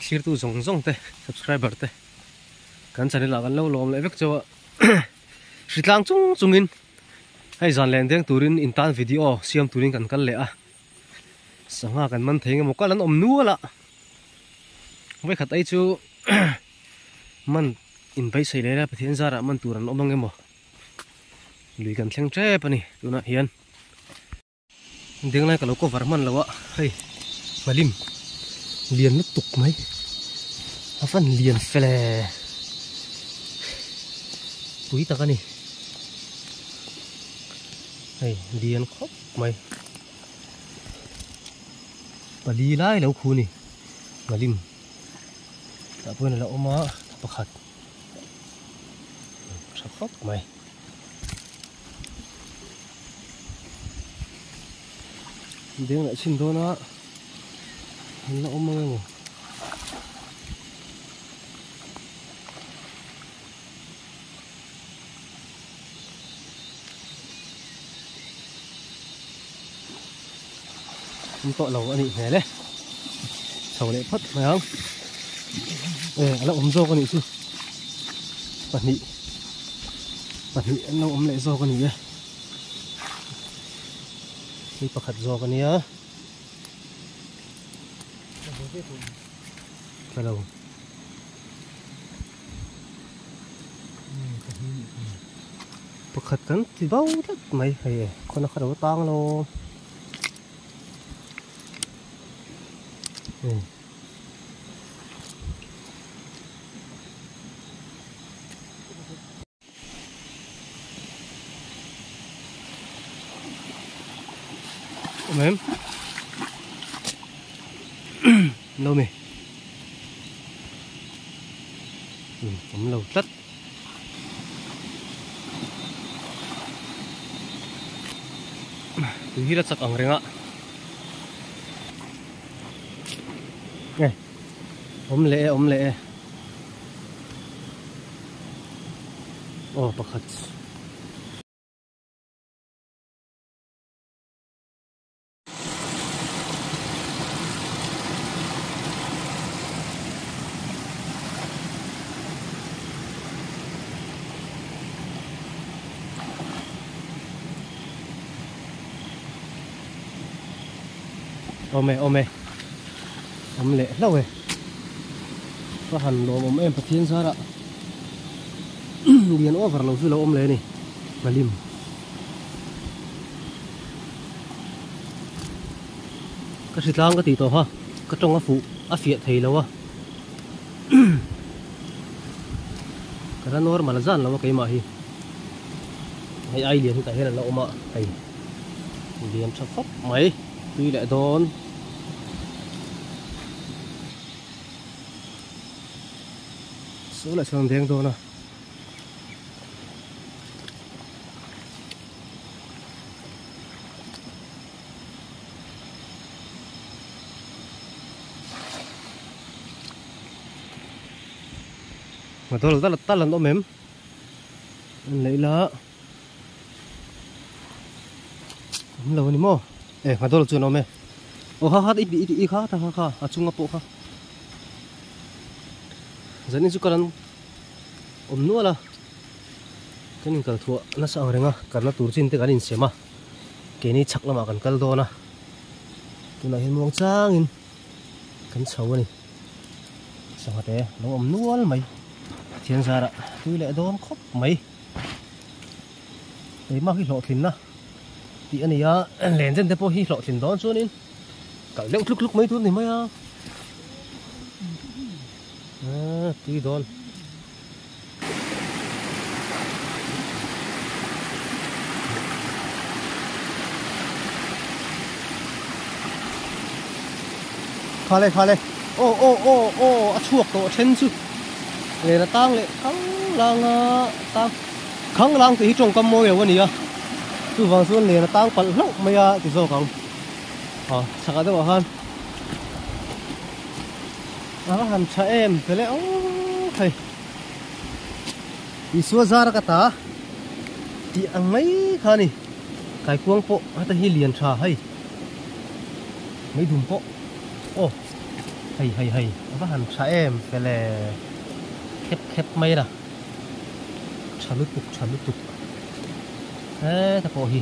share tu zong zong te subscriber te kan channel la kan lo lom le vek chawa ritlang chung chungin hai zan len deng turin intan video siam turin kan kal le a sanga kan man theng mo kalan om nu ala vai khat ai chu man in pai sei le la pathian zara man turan omang emo lui kan thleng tre pani tuna hian ding lai ka lo cover man lawa hei malim liền nó tục mấy phần liền phèle túi ta cái này này liền khóc mày và đi lái lâu khu này mà lim ta quên là ôm má bạc hạt sao khóc mày tiếng lại xin thôi nó nó ôm mơ rồi không tội lầu anh này đấy sầu lại phất phải không nó ôm do con này chứ bản nị nó ôm lại do con này đi bạc hạt do con này á cái đầu bậc hạt cắn thì bao đất mày hay con nó khá đầu tang luôn em lâu mày cũng lâu tất từ khi đã sạc ống rồi ạ này ốm lệ bạc hạt ôm lệ lâu rồi có hẳn đồ ôm em phải thiên ra đó liền over lâu rồi ôm lệ này mà lim cái xịt lang cái tí to ha cái trong cái phụ phía thầy lâu à cái đó nó mà là gian lâu cái mà hi hay ai liền tại hay là lâu mà thầy liền cho phóc mấy tuy lại đón số lại sang đen thôi nè mà tôi là tắt lần đó mềm lấy lá lâu đi mò mà tôi là chuyện nào mày ha ít khá chung ngập bộ khá dẫn đến chút cần ôm nữa là cái này cần thua nó sao rồi nga cần nó tụt trên tới cái đỉnh xem mà cái này chắc là mà cần cân đo na cái này hiện mong trang in cần xấu này sao thế nó ôm nữa mày thiên ra đó tôi lại đón khóc mày đấy mà cái lọ thìn na thì anh ấy lên trên tepo hi lọ thìn đón xuống in cả lúc mấy tuần thì mới tí đón khá lên chuộc tổ trên chứ để là tăng lại khăng lang thì trồng cam mồi vậy nhỉ tu vàng xuống này là tăng bật lốc mấy thì do không chắc là đâu hơn hàm cha em thế lẽ thầy đi xua ra cái ta thì ăn mấy khá này cái cuống bộ hay ta hi liền trà hay mấy đùm bộ hay và hẳn cha em phải là khép mấy nè chả lút tục ê ta có hi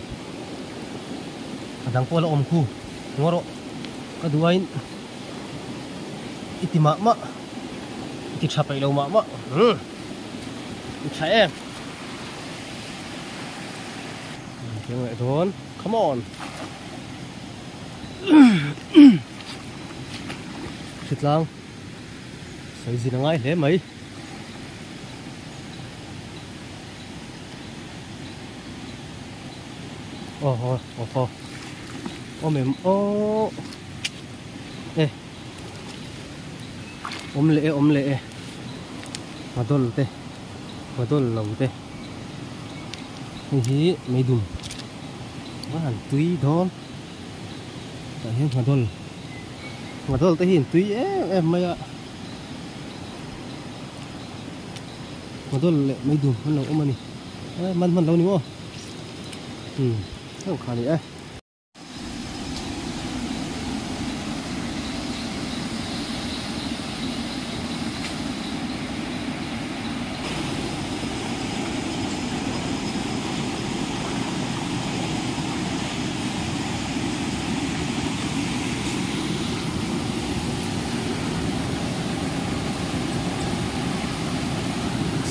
đang có là khu ngoro cái đuôi ít mà ít chả phải lâu mà cha em tiếng lại thốn come on thịt lang xây gì ngay thế mấy mềm ê ôm lệ mà tôi lâu tê hí mấy đùm quá hẳn túy đó tại hiện mà tôi tới hiện túy em mấy ạ mà tôi lại mấy đùm hơn lâu mà nè mình lâu nữa không khá này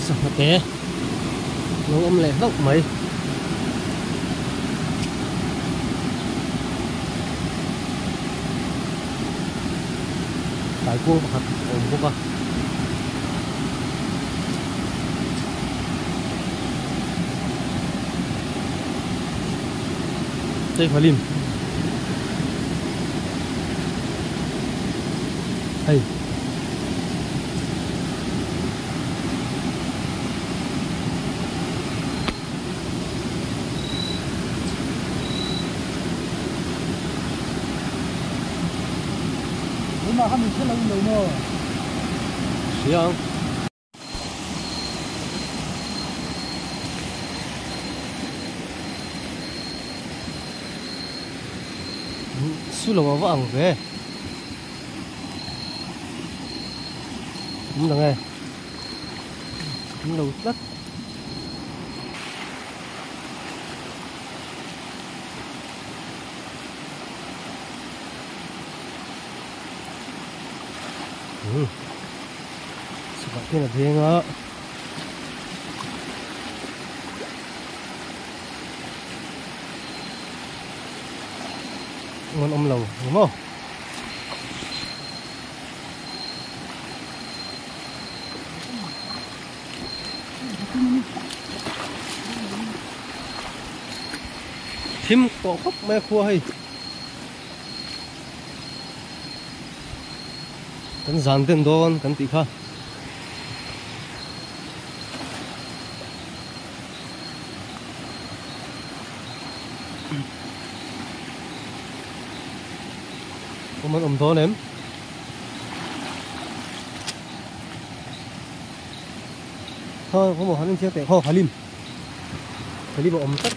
sao mà té nó lại gốc mấy tại cô hạt ổn cô ba đây phải lim hay mà không mình sẽ lâu lâu mà xí không xí lâu mà vàng về đúng rồi nghe đúng lâu đất sepertinya dia nggak ngon lâu đúng không thím có khóc mẹ khua hay cái dàn tiền đồn cái tí khác có mình thôi em thôi có một hắn chiếc tệ kho phải lim vào tất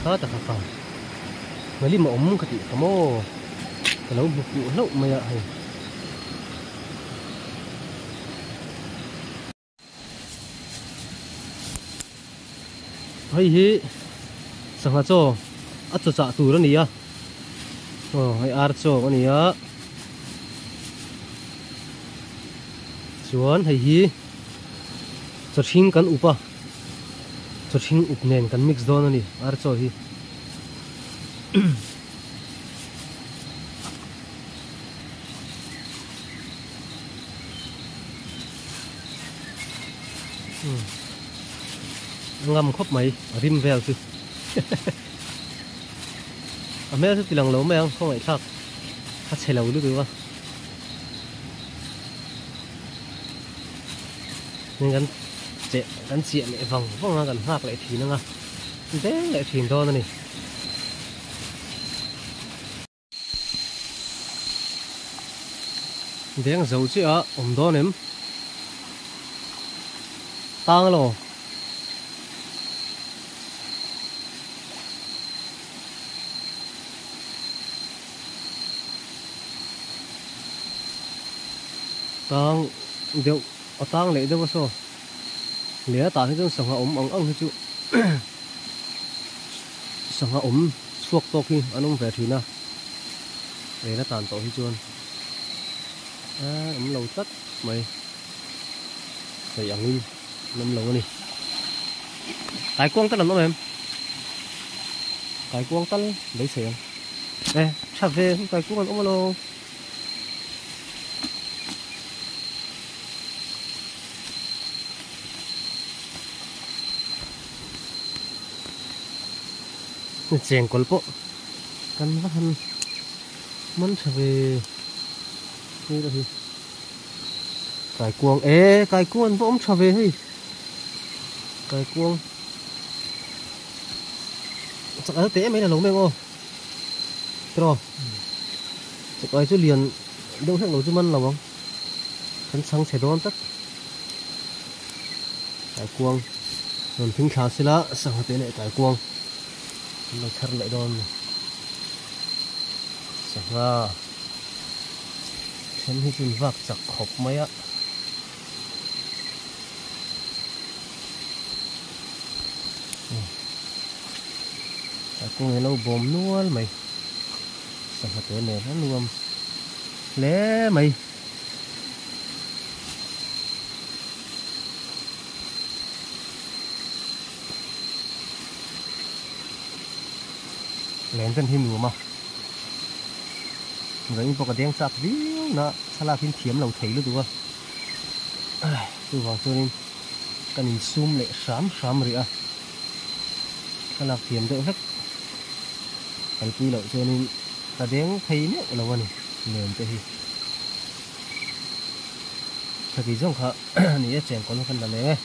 hết à khả người lim mà cái gì kamu kalau buku lo maya hay hi sanga cho a cho cha tu ra ni a hay ar cho ani a chuan hay hi cho thing kan upa cho thing up nen kan mix don ani ar cho hi ngâm khóc mấy rim vèo chứ mẹ sẽ làm lâu mẹ không phải khác hát xe lâu được không nên gắn chuyện lại vòng gần hạc lại thì nó thế lại thuyền to này thế dầu chứ ống đó nếm tang lo tang đều tang lệ đâu so lẽ ta thấy sòng ông chứ sòng suộc to khi anh ông về thủy na để nó tàn tổ hi chuan lâu tất mày phải ăn đi lâu này cái quăng tất là nó em cái quăng tất lấy sẻng đây chặt về cái quăng ông lo chèn colpo căn vắt hắn mắn trở về đây là gì cái cuồng vỗ trở về hay cái cuồng chắc là té mấy là lồng đây không rồi chắc ai chú liền đâu thằng lồng chú măn là không khăn sáng sẽ đón tất cái cuồng rồi thính khá xí lá sang té này cái cuồng nó thắt lại đòn sẵn ra thêm hi chun vạc chặt khóc mấy á cái con này lâu bồm nuôi mày sẵn hạt tế này nó nuông lé mày lén tên hi mùa mà người có cái đen sạc víu nó sao là phim thiếm lòng thấy luôn đúng không tôi vào cho nên cần nhìn zoom lại sám rồi à sao là thiếm đỡ hết cái quy lợi cho nên cái đen thấy nữa là vậy nền cái gì thật kỳ giống hả này chèn con phân là này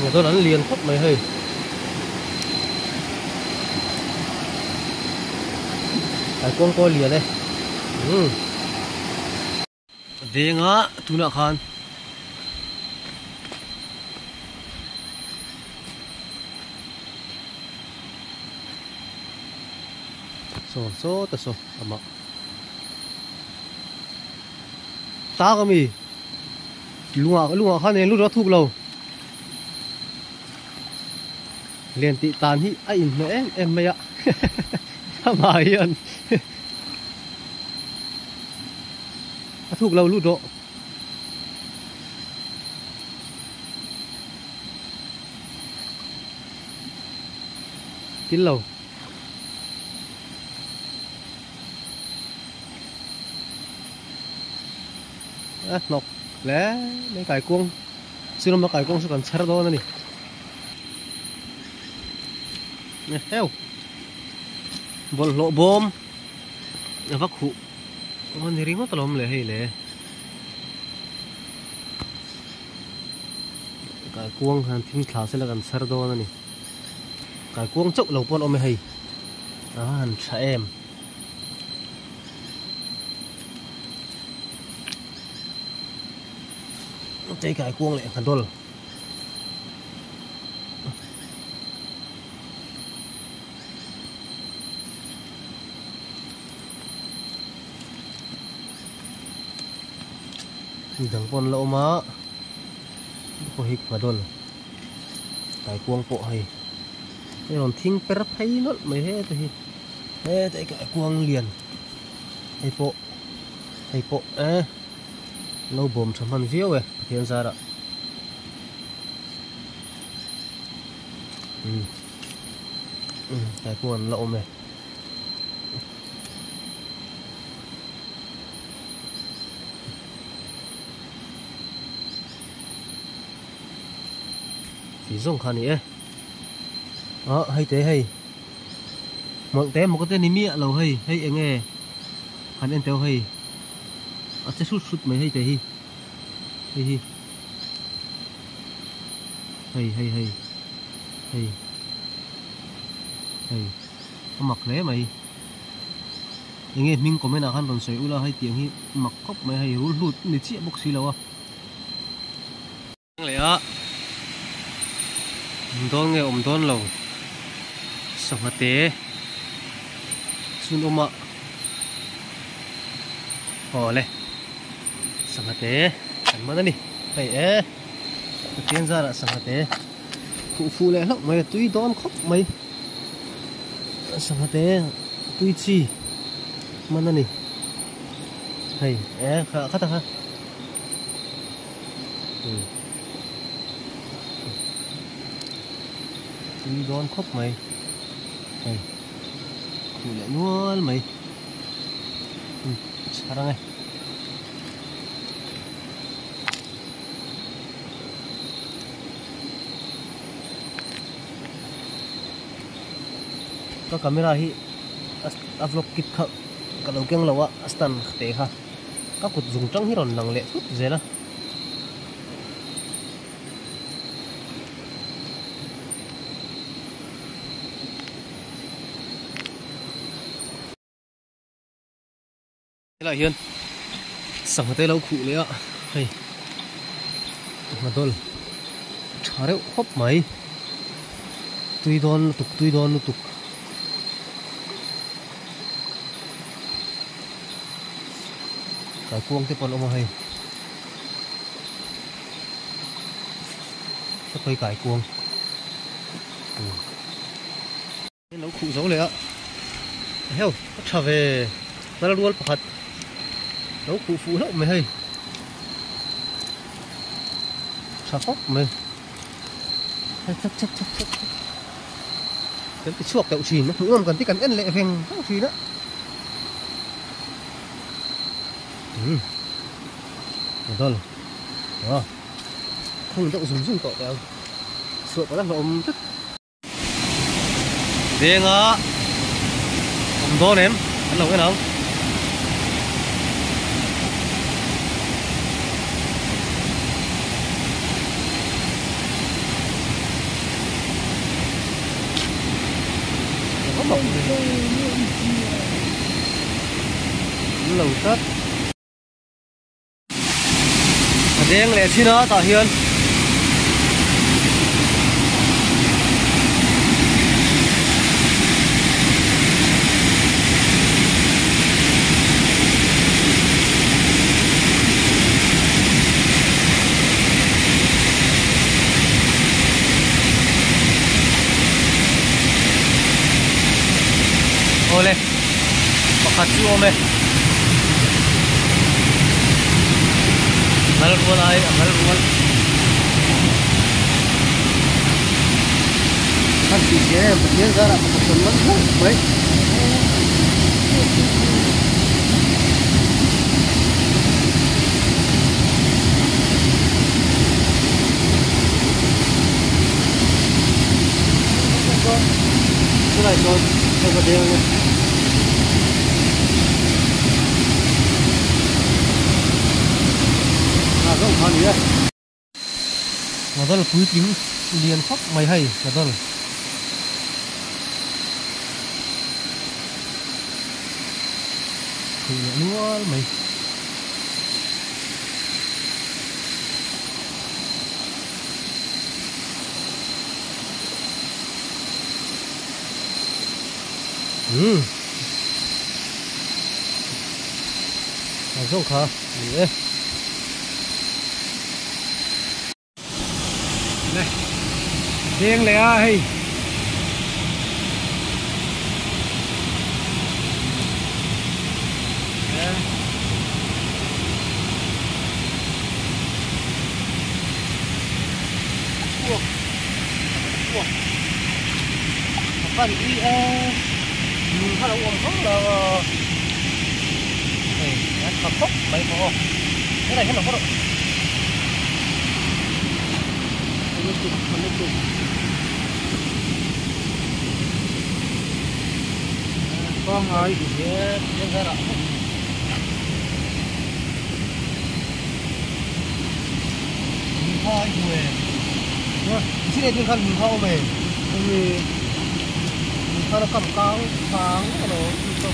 người tôi đánh liền khóc mày hơi cái con coi liền đây về ngã tu nạ khan so ta so ama ta có mi lunga khan này lúc đó thục lâu liền tị tàn hi ai mẹ em mày ạ mà hiền thuộc lâu lút độ kín lầu nọc lẽ mấy cái cuông xưa mà cái cuông sẽ còn sát đó nữa nè heo một lộ bom vắt khụ con thì mất lắm lệ hay lệ cái cuông hàng thinh khảo sẽ là gần sát đó này cái cuông chốc lầu con ôm hay hàng trẻ em chơi cái cuông lại thành đôi thằng con lỗ má có hít mà đôi cái cuông bộ hay cái còn thinh per hay nó mấy hết thì hết cái cuông liền hay bộ lâu bồm sắm hẳn viêu ấy hiện ra đó cái cuông lỗ này thì dùng khăn này hay thế hay một té một cái tên này mía lâu hay anh nghe khăn em teo hay sẽ sút mấy hay thế hay Hey. Hey. Mặc lẽ mày. Nghe mình có mấy nào hắn còn sấy ula hay tiếng hi mặc khóc mày hay run lụt để chia bốc xì lâu à. Lẽ á. Đón nghe đón lâu. Sao mà té. Sun ôm ạ. Hồ lệ. Sao mà té. Anh mất đi. Hey ế. Tiến ra là sao mà té. Phụ lẽ lắm mày tuy đón khóc mày. Sao mà té. Tuy chi. Mana nih? Hai, kata ha. Đi đón khóc mày. Hai. Phụ lại nuôi mày. Sekarang ấy. Có camera hi. Vlog kit khắc. Kalau keng lawa astan khte ha ka kut zung tang hi ron nang le phut zela thế là hiền sẵn tay lâu khụ le a hey mà dol thare khop mai tui don tuk cái cuông cái con ông hay sắp cây cải cuông cái nấu khụ dấuเลยạ heo trở về nó là luôn thật nấu khụ phụ lắm mày hay sao khóc mày chắc cái chuộc đậu chìm nó cũng còn tí cần ăn lệ phèn đậu chìm đó rồi đó không động dùng tọt đâu sợ có đang ôm tức điên á ôm to ném ăn lẩu cái nào có bọc lẩu tết đen lẹ chi nó tỏ hiền ô lên bọc hạt chua mày Ngal mulai kan sih dia jarak teman baik cái này rồi theo cái điều này không khó gì đấy mà đó là quý tính liền khóc mày hay mà đó là thì nữa mày không khó gì này riêng lẻ hay phần đi khá là uống rất là này khóc khóc mấy phố cái này rất là có độ con ơi trên ra đó thôi về xin lên trên khăn mình không về Ini kalau kau bang kalau itu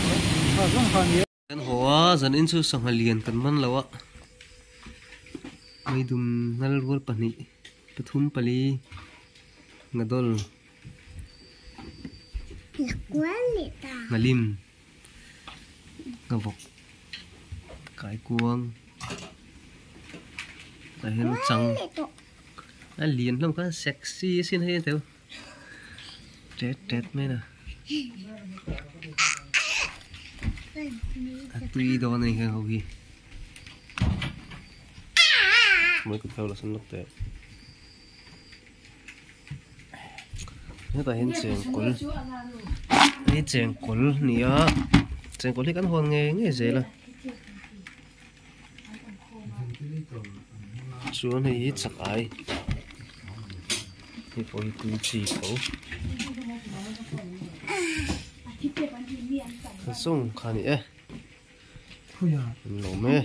kalau kan dia kan hoa zan in chu sanghalian kan man lawa mai dum nal gol pani pathum pali ngadol ngalim ngavok kai kuang ta hen chang a lian lam ka sexy sin hay teu tet tet me na tui do này cái hậu gì mới cứ theo là sân lốc tệ nhớ ta hen cồn nè chèn cồn thì cắn hòn nghe dễ là xuống này ít sặc ai thì phải cứ chỉ khẩu cái sông khá nè lẩu mê